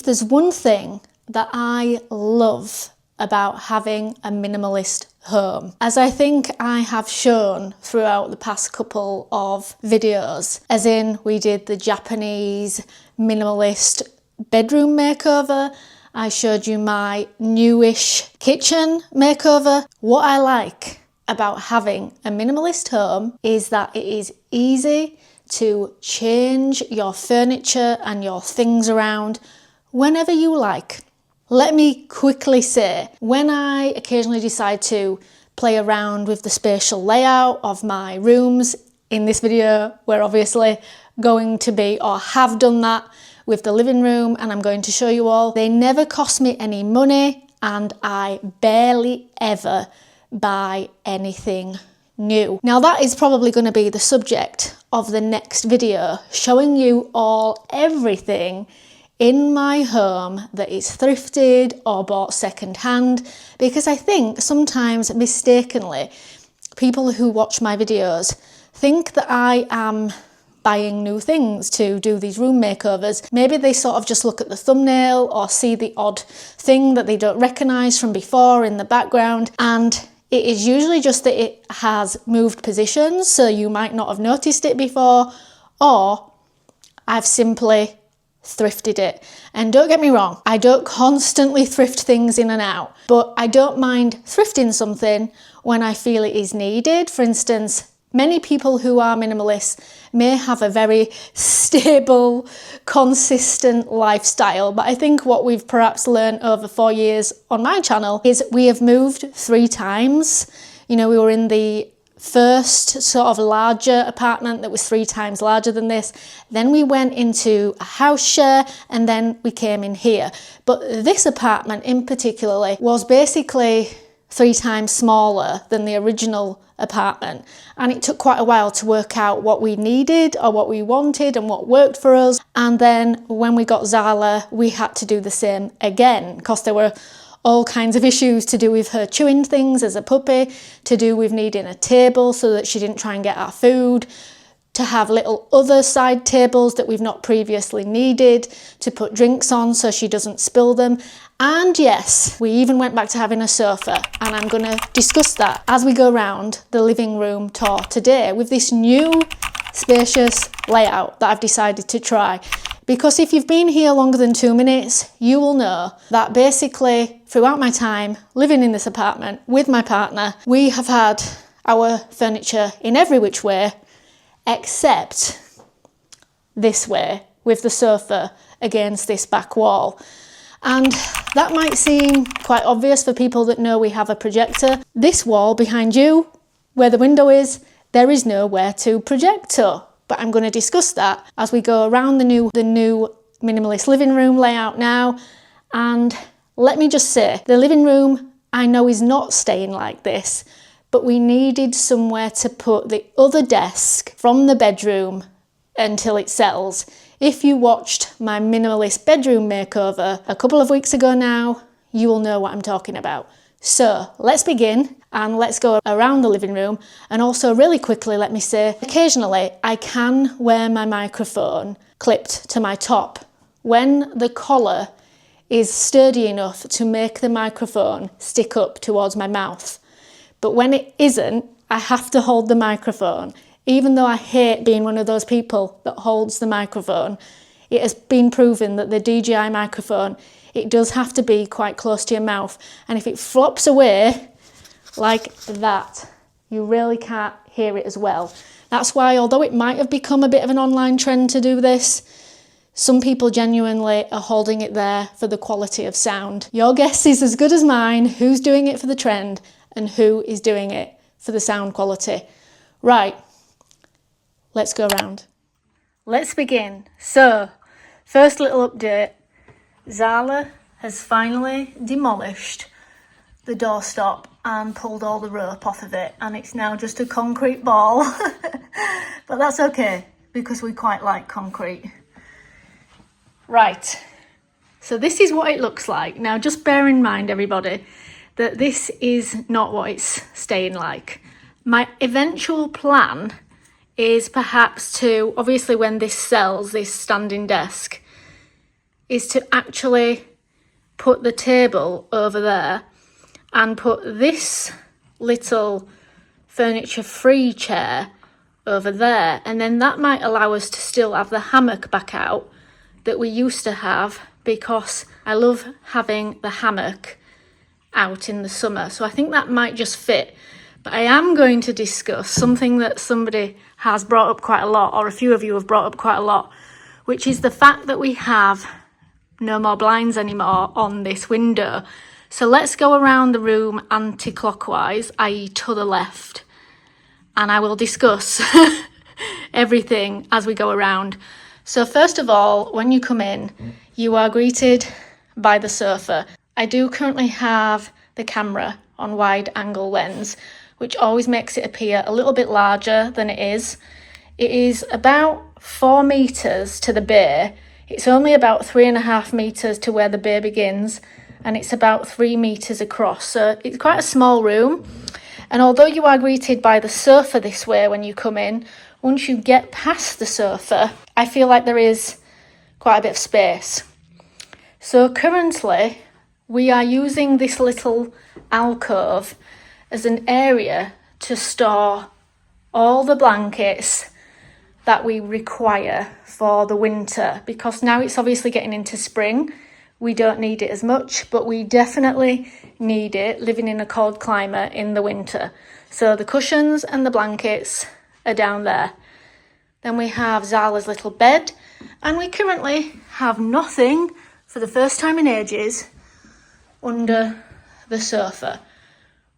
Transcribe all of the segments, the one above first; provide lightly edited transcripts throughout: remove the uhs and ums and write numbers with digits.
there's one thing that I love about having a minimalist home, as I think I have shown throughout the past couple of videos, as in we did the Japanese minimalist bedroom makeover, I showed you my newish kitchen makeover. What I like about having a minimalist home is that it is easy to change your furniture and your things around whenever you like. Let me quickly say, when I occasionally decide to play around with the spatial layout of my rooms, in this video we're obviously going to be, or have done that with the living room, and I'm going to show you all. They never cost me any money and I barely ever buy anything new. Now that is probably going to be the subject of the next video, showing you all everything in my home that is thrifted or bought second-hand, because I think sometimes mistakenly people who watch my videos think that I am buying new things to do these room makeovers. Maybe they sort of just look at the thumbnail or see the odd thing that they don't recognise from before in the background, and it is usually just that it has moved positions, so you might not have noticed it before, or I've simply thrifted it. And don't get me wrong, I don't constantly thrift things in and out, but I don't mind thrifting something when I feel it is needed. For instance, many people who are minimalists may have a very stable, consistent lifestyle, but I think what we've perhaps learned over 4 years on my channel is we have moved 3 times. You know, we were in the first sort of larger apartment that was 3 times larger than this. Then we went into a house share, and then we came in here. But this apartment in particular was basically 3 times smaller than the original apartment, and it took quite a while to work out what we needed or what we wanted and what worked for us. And then when we got Zala, we had to do the same again, because there were all kinds of issues to do with her chewing things as a puppy, to do with needing a table so that she didn't try and get our food, to have little other side tables that we've not previously needed, to put drinks on so she doesn't spill them. And yes, we even went back to having a sofa, and I'm going to discuss that as we go around the living room tour today with this new spacious layout that I've decided to try. Because if you've been here longer than 2 minutes, you will know that basically throughout my time living in this apartment with my partner, we have had our furniture in every which way except this way, with the sofa against this back wall. And that might seem quite obvious for people that know we have a projector. This wall behind you, where the window is, there is nowhere to project to. But I'm going to discuss that as we go around the new minimalist living room layout now. And let me just say, the living room I know is not staying like this, but we needed somewhere to put the other desk from the bedroom until it settles. If you watched my minimalist bedroom makeover a couple of weeks ago now, you will know what I'm talking about. So let's begin, and let's go around the living room. And also really quickly, let me say, occasionally I can wear my microphone clipped to my top when the collar is sturdy enough to make the microphone stick up towards my mouth. But when it isn't, I have to hold the microphone. Even though I hate being one of those people that holds the microphone, it has been proven that the DJI microphone, it does have to be quite close to your mouth. And if it flops away like that, you really can't hear it as well. That's why, although it might have become a bit of an online trend to do this, some people genuinely are holding it there for the quality of sound. Your guess is as good as mine who's doing it for the trend and who is doing it for the sound quality. Right, let's go around. Let's begin. So, first little update. Zala has finally demolished the doorstop and pulled all the rope off of it, and it's now just a concrete ball. But that's okay, because we quite like concrete. Right, so this is what it looks like. Now just bear in mind, everybody, that this is not what it's staying like. My eventual plan is perhaps to, obviously when this sells, this standing desk, is to actually put the table over there and put this little furniture-free chair over there, and then that might allow us to still have the hammock back out that we used to have, because I love having the hammock out in the summer. So I think that might just fit. But I am going to discuss something that somebody has brought up quite a lot, or a few of you have brought up quite a lot, which is the fact that we have no more blinds anymore on this window. So let's go around the room anti-clockwise, i.e. to the left, and I will discuss everything as we go around. So first of all, when you come in, you are greeted by the sofa. I do currently have the camera on wide angle lens, which always makes it appear a little bit larger than it is. It is about 4 meters to the bay. It's only about 3.5 meters to where the bay begins, and it's about 3 meters across. So it's quite a small room. And although you are greeted by the sofa this way when you come in, once you get past the sofa, I feel like there is quite a bit of space. So currently, we are using this little alcove as an area to store all the blankets that we require for the winter, because now it's obviously getting into spring. We don't need it as much, but we definitely need it living in a cold climate in the winter. So the cushions and the blankets are down there. Then we have Zala's little bed, and we currently have nothing, for the first time in ages, under the sofa.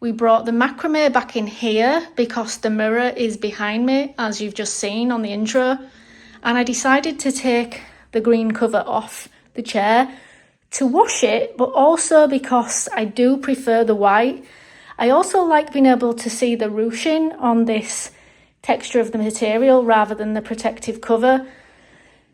We brought the macrame back in here because the mirror is behind me, as you've just seen on the intro, and I decided to take the green cover off the chair to wash it, but also because I do prefer the white. I also like being able to see the ruching on this texture of the material rather than the protective cover.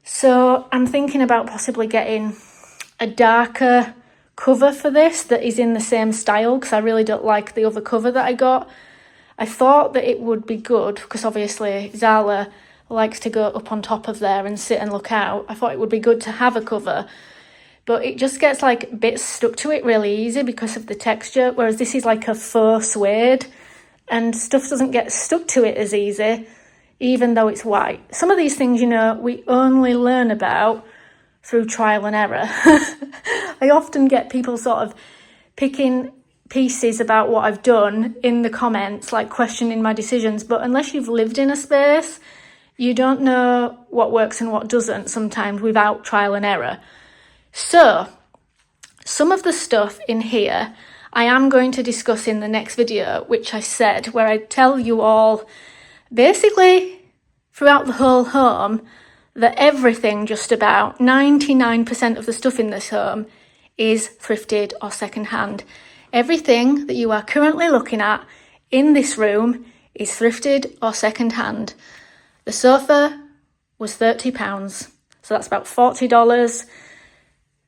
So I'm thinking about possibly getting a darker cover for this that is in the same style, because I really don't like the other cover that I got. I thought that it would be good, because obviously Zala likes to go up on top of there and sit and look out. I thought it would be good to have a cover, but it just gets like bits stuck to it really easy because of the texture, whereas this is like a faux suede and stuff doesn't get stuck to it as easy, even though it's white. Some of these things, you know, we only learn about through trial and error. I often get people sort of picking pieces about what I've done in the comments, like questioning my decisions, but unless you've lived in a space, you don't know what works and what doesn't sometimes without trial and error. So, some of the stuff in here I am going to discuss in the next video, which I said, where I tell you all, basically, throughout the whole home, that everything, just about 99% of the stuff in this home is thrifted or secondhand. Everything that you are currently looking at in this room is thrifted or secondhand. The sofa was £30, so that's about $40.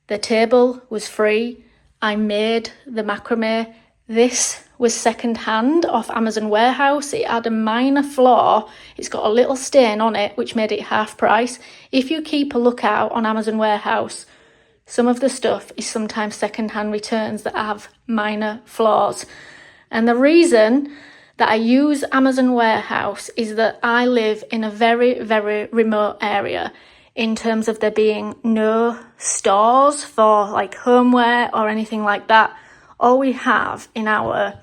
The table was free. I made the macrame. This was secondhand off Amazon Warehouse. It had a minor flaw. It's got a little stain on it, which made it half price. If you keep a lookout on Amazon Warehouse, some of the stuff is sometimes secondhand returns that have minor flaws. And the reason that I use Amazon Warehouse is that I live in a very, very remote area in terms of there being no stores for like homeware or anything like that. All we have in our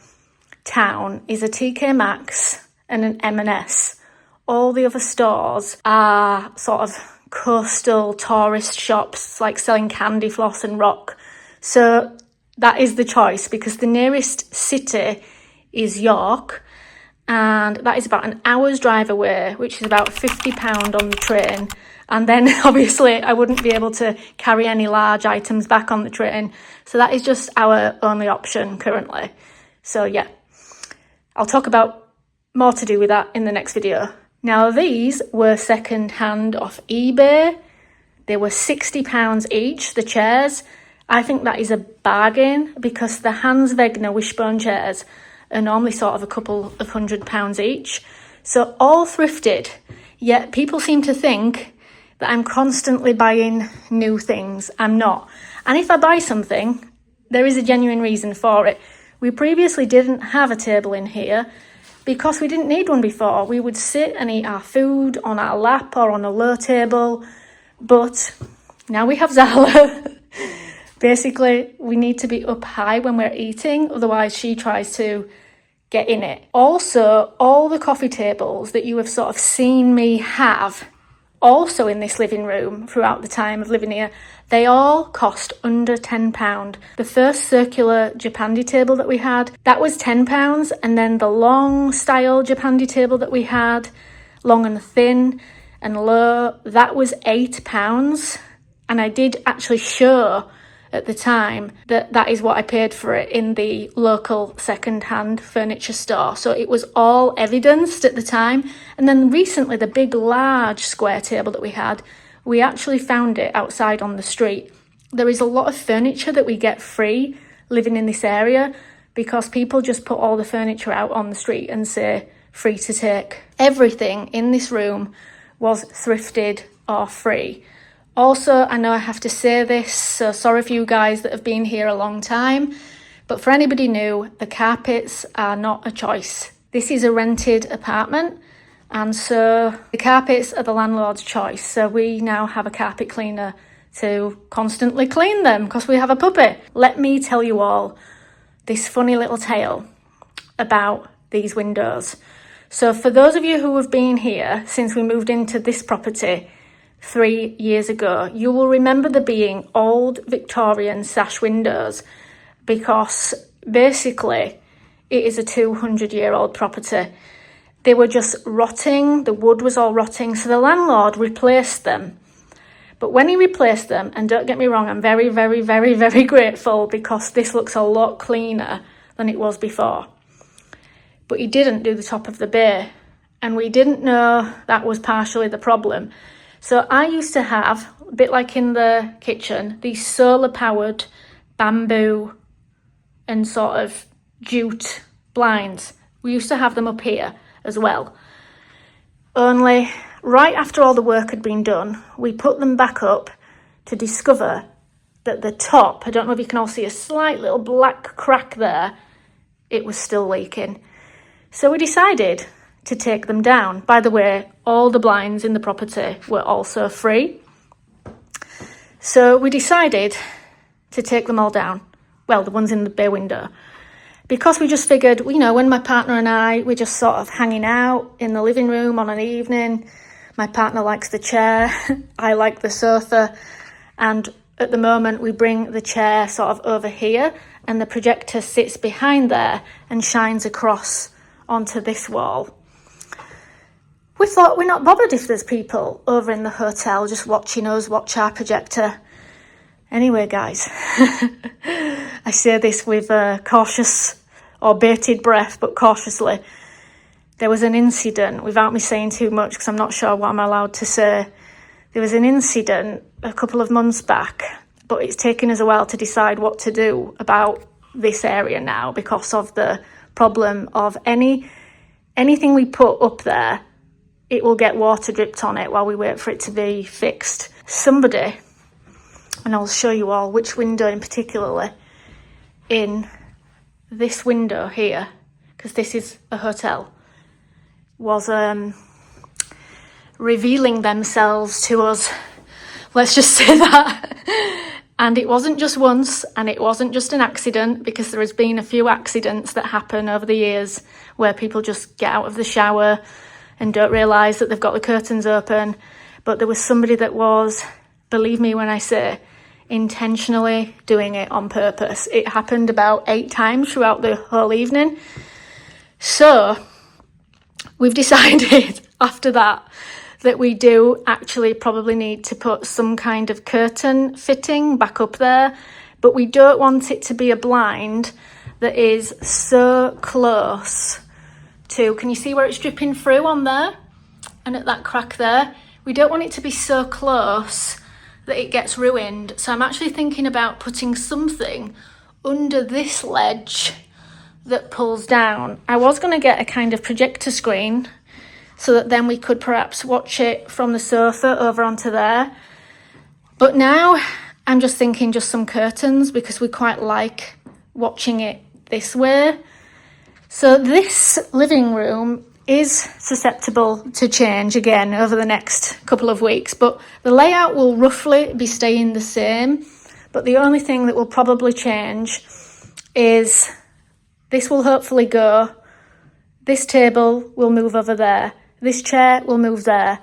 town is a TK Maxx and an M&S. All the other stores are sort of coastal tourist shops, like selling candy floss and rock. So that is the choice, because the nearest city is York, and that is about an hour's drive away, which is about £50 on the train. And then obviously I wouldn't be able to carry any large items back on the train. So that is just our only option currently. So yeah, I'll talk about more to do with that in the next video. Now these were second hand off eBay. They were £60 each, the chairs. I think that is a bargain, because the Hans Wegner wishbone chairs are normally sort of a couple of £100 each. So all thrifted, yet people seem to think that I'm constantly buying new things. I'm not. And if I buy something, there is a genuine reason for it. We previously didn't have a table in here because we didn't need one before. We would sit and eat our food on our lap or on a low table, but now we have Zala. Basically, we need to be up high when we're eating, otherwise she tries to get in it. Also, all the coffee tables that you have sort of seen me have also in this living room throughout the time of living here, they all cost under £10. The first circular Japandi table that we had, that was £10, and then the long style Japandi table that we had, long and thin and low, that was £8. And I did actually show at the time that that is what I paid for it in the local second-hand furniture store. So it was all evidenced at the time. And then recently, the big, large square table that we had, we actually found it outside on the street. There is a lot of furniture that we get free living in this area because people just put all the furniture out on the street and say free to take. Everything in this room was thrifted or free. Also, I know I have to say this, so sorry for you guys that have been here a long time, but for anybody new, the carpets are not a choice. This is a rented apartment, and so the carpets are the landlord's choice. So we now have a carpet cleaner to constantly clean them because we have a puppy. Let me tell you all this funny little tale about these windows. So for those of you who have been here since we moved into this property 3 years ago, you will remember there being old Victorian sash windows because basically it is a 200-year-old property. They were just rotting, the wood was all rotting, so the landlord replaced them. But when he replaced them, and don't get me wrong, I'm very, very, very, very grateful because this looks a lot cleaner than it was before. But he didn't do the top of the bay, and we didn't know that was partially the problem. So I used to have, a bit like in the kitchen, these solar-powered bamboo and sort of jute blinds. We used to have them up here as well. Only right after all the work had been done, we put them back up to discover that the top, I don't know if you can all see a slight little black crack there, it was still leaking. So we decided to take them down. By the way, all the blinds in the property were also free. So we decided to take them all down. Well, the ones in the bay window. Because we just figured, you know, when my partner and I, we're just sort of hanging out in the living room on an evening. My partner likes the chair, I like the sofa. And at the moment, we bring the chair sort of over here and the projector sits behind there and shines across onto this wall. We thought we're not bothered if there's people over in the hotel just watching us watch our projector. Anyway, guys, I say this with cautious or bated breath, but cautiously. There was an incident, without me saying too much because I'm not sure what I'm allowed to say. There was an incident a couple of months back, but it's taken us a while to decide what to do about this area now because of the problem of anything we put up there, it will get water dripped on it while we wait for it to be fixed. Somebody, and I'll show you all which window in particularly, in this window here, because this is a hotel, was revealing themselves to us. Let's just say that. And it wasn't just once, and it wasn't just an accident, because there has been a few accidents that happen over the years where people just get out of the shower and don't realise that they've got the curtains open. But there was somebody that was, believe me when I say, intentionally doing it on purpose. It happened about 8 times throughout the whole evening. So we've decided after that we do actually probably need to put some kind of curtain fitting back up there, but we don't want it to be a blind that is so close to, can you see where it's dripping through on there and at that crack there? We don't want it to be so close that it gets ruined. So I'm actually thinking about putting something under this ledge that pulls down. I was going to get a kind of projector screen so that then we could perhaps watch it from the sofa over onto there. But now I'm just thinking just some curtains, because we quite like watching it this way. So this living room is susceptible to change again over the next couple of weeks, but the layout will roughly be staying the same. But the only thing that will probably change is this will hopefully go, this table will move over there, this chair will move there,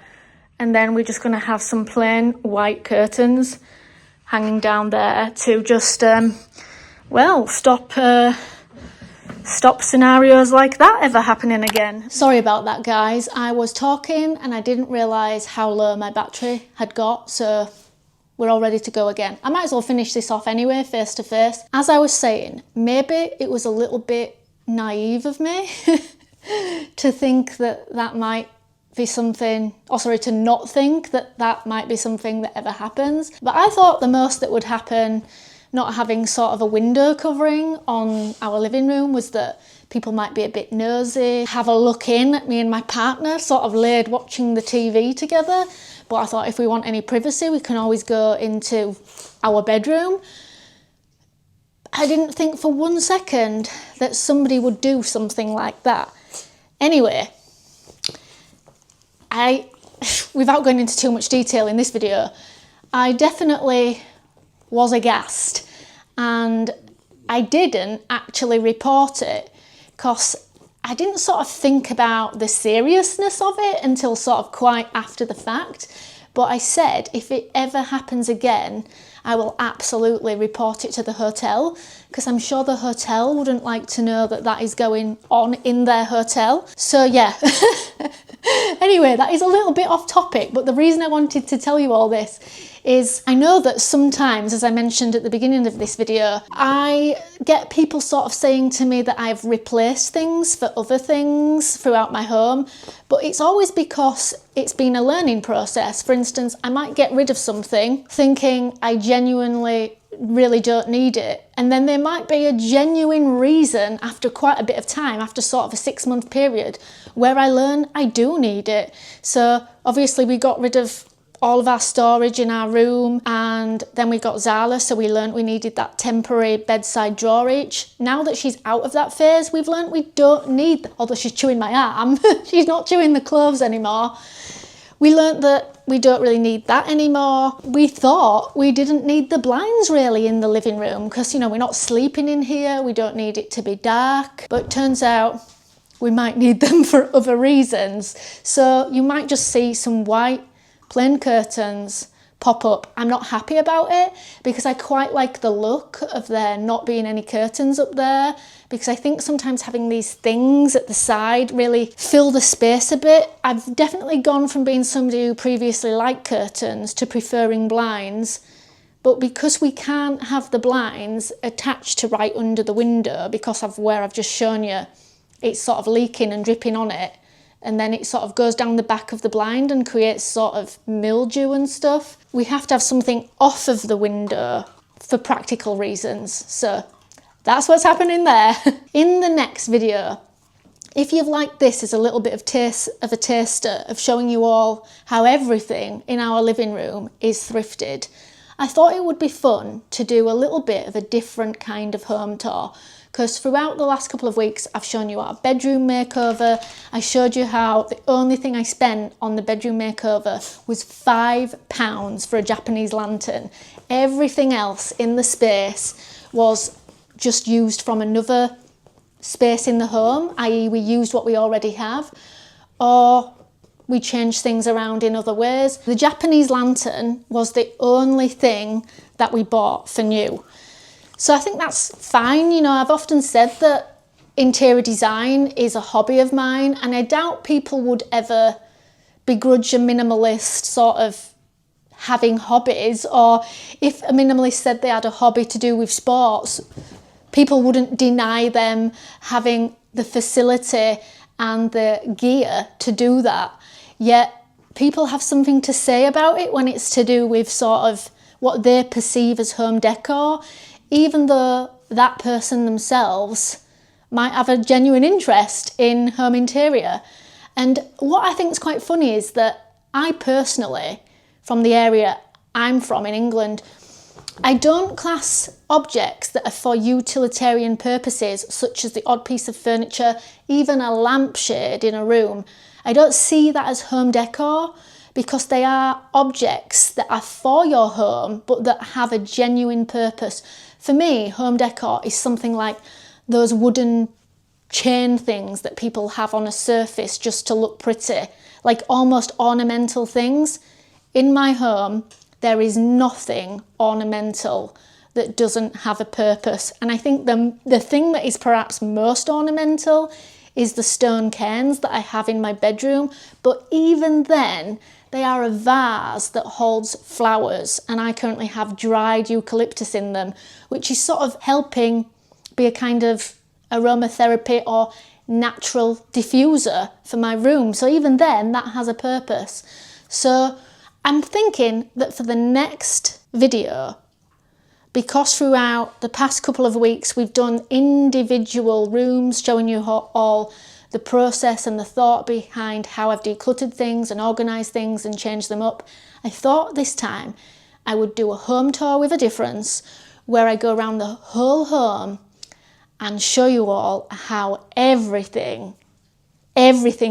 and then we're just going to have some plain white curtains hanging down there to just, stop scenarios like that ever happening again. Sorry about that, guys. I was talking and I didn't realise how low my battery had got, so we're all ready to go again. I might as well finish this off anyway, face to face. As I was saying, maybe it was a little bit naive of me to think that that might be something, to not think that that might be something that ever happens. But I thought the most that would happen, not having sort of a window covering on our living room, was that people might be a bit nosy, have a look in at me and my partner sort of laid watching the TV together. But I thought if we want any privacy, we can always go into our bedroom. I didn't think for 1 second that somebody would do something like that. Anyway, without going into too much detail in this video, I definitely was aghast, and I didn't actually report it because I didn't sort of think about the seriousness of it until sort of quite after the fact. But I said if it ever happens again, I will absolutely report it to the hotel, because I'm sure the hotel wouldn't like to know that that is going on in their hotel. So yeah. Anyway, that is a little bit off topic, but the reason I wanted to tell you all this is I know that sometimes, as I mentioned at the beginning of this video, I get people sort of saying to me that I've replaced things for other things throughout my home, but it's always because it's been a learning process. For instance, I might get rid of something thinking I genuinely really don't need it, and then there might be a genuine reason after quite a bit of time, after sort of a 6-month period, where I learn I do need it. So obviously we got rid of all of our storage in our room, and then we got Zala, so we learnt we needed that temporary bedside drawer each. Now that she's out of that phase, we've learnt we don't need, although she's chewing my arm, she's not chewing the clothes anymore. We learnt that we don't really need that anymore. We thought we didn't need the blinds really in the living room because, we're not sleeping in here, we don't need it to be dark. But it turns out we might need them for other reasons. So you might just see some white plain curtains pop up. I'm not happy about it because I quite like the look of there not being any curtains up there, because I think sometimes having these things at the side really fill the space a bit. I've definitely gone from being somebody who previously liked curtains to preferring blinds, but because we can't have the blinds attached to right under the window because of where I've just shown you, it's sort of leaking and dripping on it, and then it sort of goes down the back of the blind and creates sort of mildew and stuff. We have to have something off of the window for practical reasons. So that's what's happening there. In the next video, if you've liked this as a little bit of a taster of showing you all how everything in our living room is thrifted, I thought it would be fun to do a little bit of a different kind of home tour. Because throughout the last couple of weeks, I've shown you our bedroom makeover. I showed you how the only thing I spent on the bedroom makeover was £5 for a Japanese lantern. Everything else in the space was just used from another space in the home, i.e. we used what we already have, or we changed things around in other ways. The Japanese lantern was the only thing that we bought for new. So I think that's fine. I've often said that interior design is a hobby of mine, and I doubt people would ever begrudge a minimalist sort of having hobbies, or if a minimalist said they had a hobby to do with sports, people wouldn't deny them having the facility and the gear to do that. Yet people have something to say about it when it's to do with sort of what they perceive as home decor, even though that person themselves might have a genuine interest in home interior. And what I think is quite funny is that I personally, from the area I'm from in England, I don't class objects that are for utilitarian purposes, such as the odd piece of furniture, even a lampshade in a room. I don't see that as home decor, because they are objects that are for your home, but that have a genuine purpose. For me, home decor is something like those wooden chain things that people have on a surface just to look pretty, like almost ornamental things. In my home, there is nothing ornamental that doesn't have a purpose. And I think the thing that is perhaps most ornamental is the stone cairns that I have in my bedroom. But even then, they are a vase that holds flowers, and I currently have dried eucalyptus in them, which is sort of helping be a kind of aromatherapy or natural diffuser for my room. So even then, that has a purpose. So I'm thinking that for the next video, because throughout the past couple of weeks we've done individual rooms showing you all the process and the thought behind how I've decluttered things and organised things and changed them up, I thought this time I would do a home tour with a difference, where I go around the whole home and show you all how everything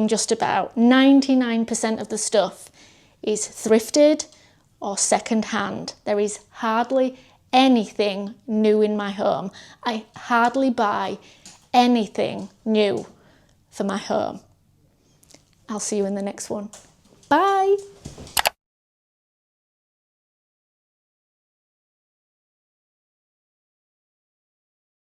just about, 99% of the stuff is thrifted or second hand. There is hardly anything new in my home. I hardly buy anything new for my home. I'll see you in the next one. Bye.